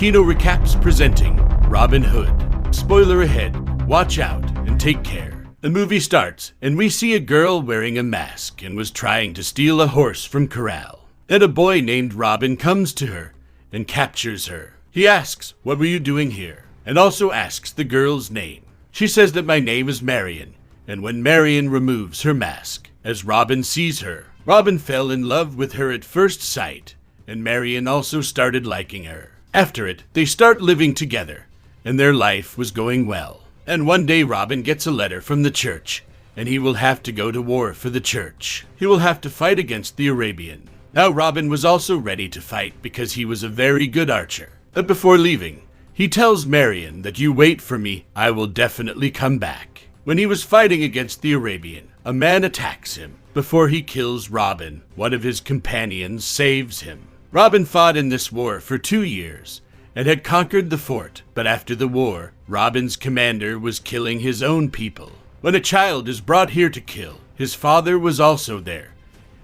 Kino Recaps presenting Robin Hood. Spoiler ahead, watch out and take care. The movie starts and we see a girl wearing a mask and was trying to steal a horse from corral. Then a boy named Robin comes to her and captures her. He asks, "What were you doing here?" and also asks the girl's name. She says that my name is Marion, and when Marion removes her mask, as Robin sees her, Robin fell in love with her at first sight, and Marion also started liking her. After it, they start living together, and their life was going well. And one day Robin gets a letter from the church, and he will have to go to war for the church. He will have to fight against the Arabian. Now Robin was also ready to fight because he was a very good archer. But before leaving, he tells Marion that you wait for me, I will definitely come back. When he was fighting against the Arabian, a man attacks him. Before he kills Robin, one of his companions saves him. Robin fought in this war for 2 years and had conquered the fort, but after the war, Robin's commander was killing his own people. When a child is brought here to kill, his father was also there,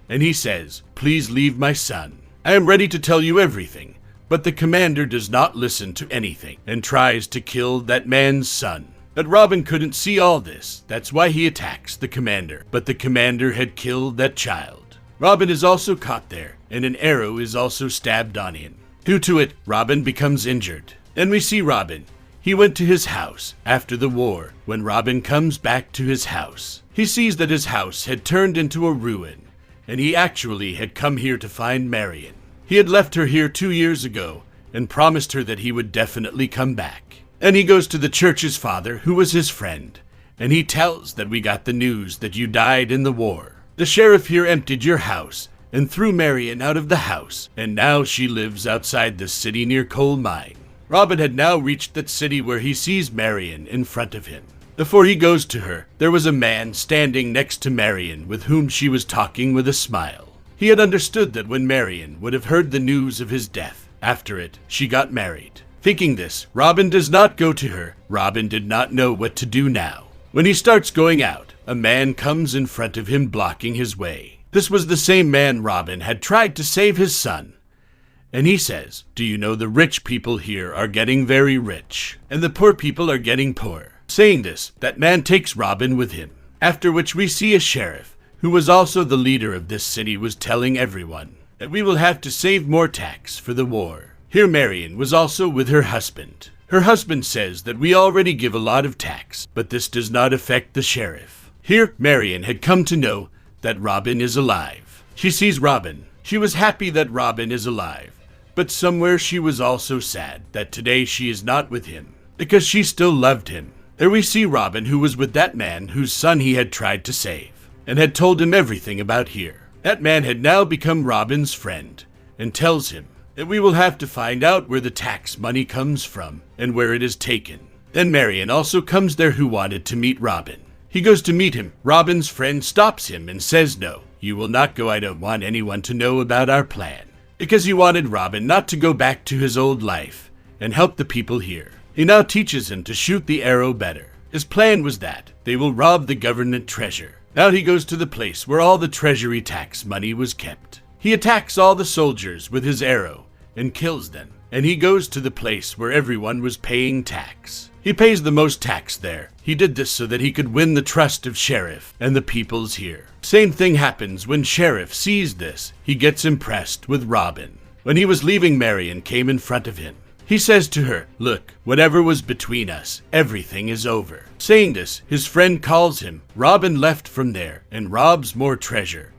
and he says, "Please leave my son. I am ready to tell you everything." But the commander does not listen to anything and tries to kill that man's son. But Robin couldn't see all this. That's why he attacks the commander. But the commander had killed that child. Robin is also caught there, and an arrow is also stabbed on him. Due to it, Robin becomes injured. Then we see Robin. He went to his house after the war. When Robin comes back to his house, he sees that his house had turned into a ruin, and he actually had come here to find Marion. He had left her here 2 years ago and promised her that he would definitely come back. And he goes to the church's father, who was his friend, and he tells that we got the news that you died in the war. The sheriff here emptied your house and threw Marion out of the house, and now she lives outside the city near Coal Mine. Robin had now reached that city where he sees Marion in front of him. Before he goes to her, there was a man standing next to Marion with whom she was talking with a smile. He had understood that when Marion would have heard the news of his death, after it, she got married. Thinking this, Robin does not go to her. Robin did not know what to do now. When he starts going out, a man comes in front of him blocking his way. This was the same man Robin had tried to save his son. And he says, "Do you know the rich people here are getting very rich, and the poor people are getting poor?" Saying this, that man takes Robin with him. After which we see a sheriff, who was also the leader of this city, was telling everyone that we will have to save more tax for the war. Here Marion was also with her husband. Her husband says that we already give a lot of tax, but this does not affect the sheriff. Here Marion had come to know that Robin is alive. She sees Robin. She was happy that Robin is alive, but somewhere she was also sad that today she is not with him, because she still loved him. There we see Robin, who was with that man whose son he had tried to save, and had told him everything about here. That man had now become Robin's friend, and tells him that we will have to find out where the tax money comes from, and where it is taken. Then Marion also comes there, who wanted to meet Robin. He goes to meet him. Robin's friend stops him and says, "No, you will not go. I don't want anyone to know about our plan." Because he wanted Robin not to go back to his old life and help the people here. He now teaches him to shoot the arrow better. His plan was that they will rob the government treasure. Now he goes to the place where all the treasury tax money was kept. He attacks all the soldiers with his arrow and kills them. And he goes to the place where everyone was paying tax. He pays the most tax there. He did this so that he could win the trust of sheriff and the peoples here. Same thing happens when sheriff sees this. He gets impressed with Robin. When he was leaving, Marion came in front of him. He says to her, "Look, whatever was between us, everything is over." Saying this, his friend calls him. Robin left from there and robs more treasure,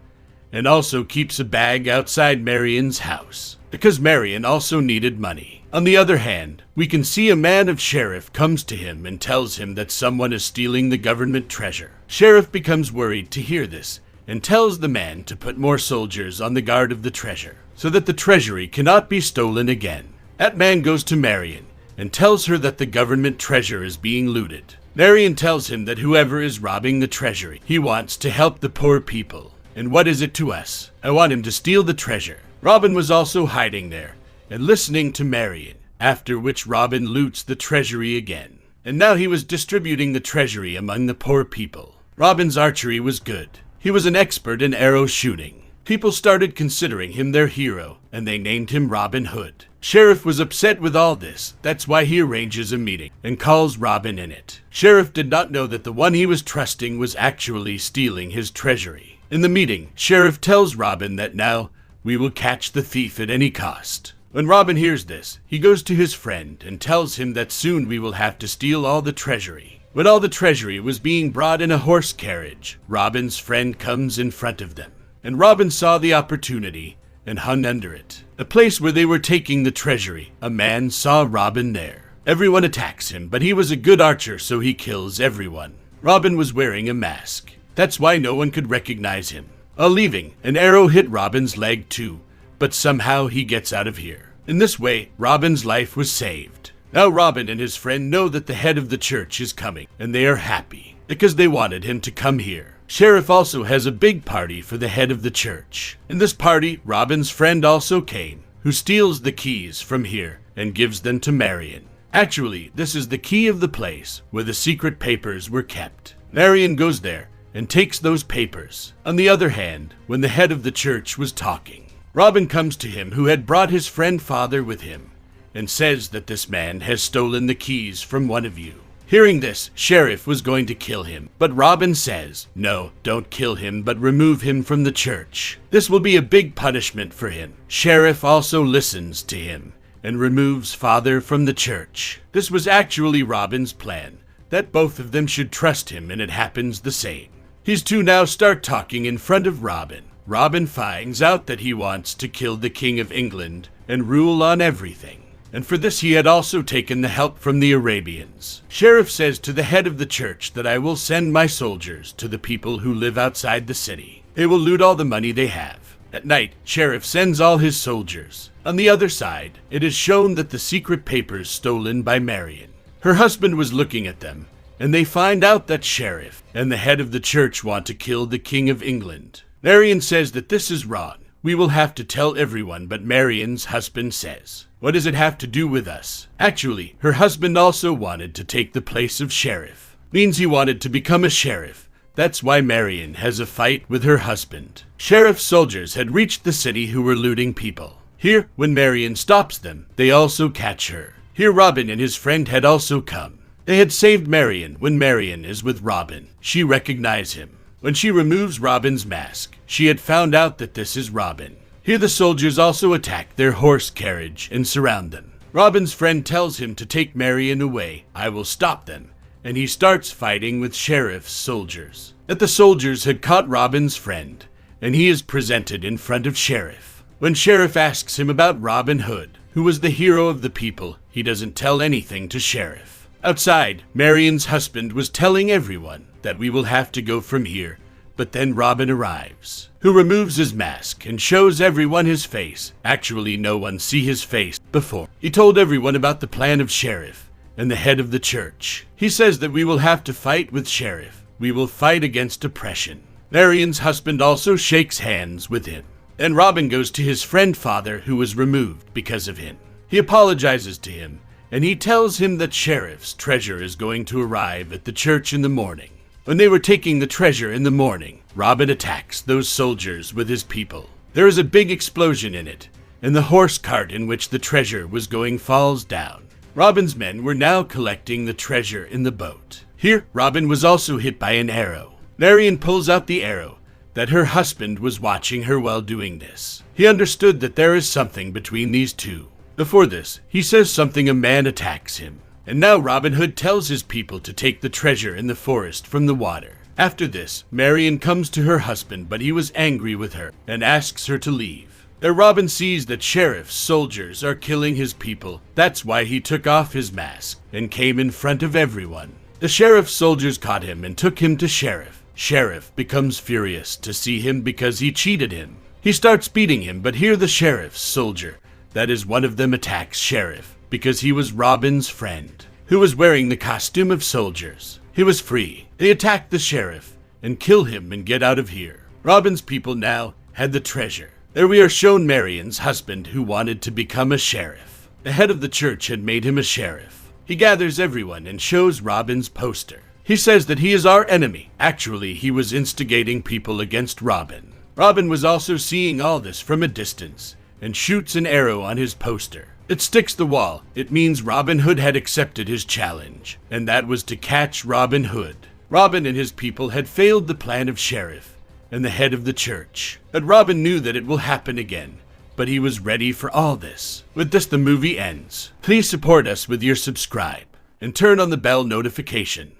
and also keeps a bag outside Marion's house, because Marion also needed money. On the other hand, we can see a man of sheriff comes to him and tells him that someone is stealing the government treasure. Sheriff becomes worried to hear this and tells the man to put more soldiers on the guard of the treasure, so that the treasury cannot be stolen again. That man goes to Marion and tells her that the government treasure is being looted. Marion tells him that whoever is robbing the treasury, he wants to help the poor people. And what is it to us? I want him to steal the treasure. Robin was also hiding there and listening to Marion, after which Robin loots the treasury again. And now he was distributing the treasury among the poor people. Robin's archery was good. He was an expert in arrow shooting. People started considering him their hero, and they named him Robin Hood. Sheriff was upset with all this. That's why he arranges a meeting and calls Robin in it. Sheriff did not know that the one he was trusting was actually stealing his treasury. In the meeting, Sheriff tells Robin that now we will catch the thief at any cost. When Robin hears this, he goes to his friend and tells him that soon we will have to steal all the treasury. When all the treasury was being brought in a horse carriage, Robin's friend comes in front of them. And Robin saw the opportunity and hung under it. The place where they were taking the treasury, a man saw Robin there. Everyone attacks him, but he was a good archer, so he kills everyone. Robin was wearing a mask. That's why no one could recognize him. While leaving, an arrow hit Robin's leg too, but somehow he gets out of here. In this way, Robin's life was saved. Now Robin and his friend know that the head of the church is coming, and they are happy, because they wanted him to come here. Sheriff also has a big party for the head of the church. In this party, Robin's friend also came, who steals the keys from here and gives them to Marion. Actually, this is the key of the place where the secret papers were kept. Marion goes there and takes those papers. On the other hand, when the head of the church was talking, Robin comes to him who had brought his friend father with him and says that this man has stolen the keys from one of you. Hearing this, Sheriff was going to kill him, but Robin says, no, don't kill him, but remove him from the church. This will be a big punishment for him. Sheriff also listens to him and removes father from the church. This was actually Robin's plan, that both of them should trust him, and it happens the same. These two now start talking in front of Robin. Robin finds out that he wants to kill the King of England and rule on everything. And for this he had also taken the help from the Arabians. Sheriff says to the head of the church that I will send my soldiers to the people who live outside the city. They will loot all the money they have. At night, Sheriff sends all his soldiers. On the other side, it is shown that the secret papers stolen by Marion. Her husband was looking at them, and they find out that Sheriff and the head of the church want to kill the King of England. Marion says that this is wrong. We will have to tell everyone, but Marion's husband says, what does it have to do with us? Actually, her husband also wanted to take the place of sheriff. Means he wanted to become a sheriff. That's why Marion has a fight with her husband. Sheriff's soldiers had reached the city who were looting people. Here, when Marion stops them, they also catch her. Here Robin and his friend had also come. They had saved Marion when Marion is with Robin. She recognized him. When she removes Robin's mask, she had found out that this is Robin. Here the soldiers also attack their horse carriage and surround them. Robin's friend tells him to take Marion away. I will stop them. And he starts fighting with Sheriff's soldiers. That the soldiers had caught Robin's friend, and he is presented in front of Sheriff. When Sheriff asks him about Robin Hood, who was the hero of the people, he doesn't tell anything to Sheriff. Outside, Marion's husband was telling everyone that we will have to go from here, but then Robin arrives, who removes his mask and shows everyone his face. Actually, no one see his face before. He told everyone about the plan of Sheriff and the head of the church. He says that we will have to fight with Sheriff. We will fight against oppression. Marion's husband also shakes hands with him. Then Robin goes to his friend father, who was removed because of him. He apologizes to him, and he tells him that Sheriff's treasure is going to arrive at the church in the morning. When they were taking the treasure in the morning, Robin attacks those soldiers with his people. There is a big explosion in it, and the horse cart in which the treasure was going falls down. Robin's men were now collecting the treasure in the boat. Here, Robin was also hit by an arrow. Marion pulls out the arrow, that her husband was watching her while doing this. He understood that there is something between these two. Before this, he says something, a man attacks him. And now Robin Hood tells his people to take the treasure in the forest from the water. After this, Marion comes to her husband, but he was angry with her and asks her to leave. There Robin sees that Sheriff's soldiers are killing his people. That's why he took off his mask and came in front of everyone. The Sheriff's soldiers caught him and took him to Sheriff. Sheriff becomes furious to see him because he cheated him. He starts beating him, but here the Sheriff's soldier, that is one of them, attacks Sheriff because he was Robin's friend, who was wearing the costume of soldiers. He was free. They attack the Sheriff and kill him and get out of here. Robin's people now had the treasure. There we are shown Marion's husband, who wanted to become a sheriff. The head of the church had made him a sheriff. He gathers everyone and shows Robin's poster. He says that he is our enemy. Actually, he was instigating people against Robin. Robin was also seeing all this from a distance and shoots an arrow on his poster. It sticks the wall. It means Robin Hood had accepted his challenge, and that was to catch Robin Hood. Robin and his people had failed the plan of Sheriff and the head of the church, and Robin knew that it will happen again, but he was ready for all this. With this, the movie ends. Please support us with your subscribe and turn on the bell notification.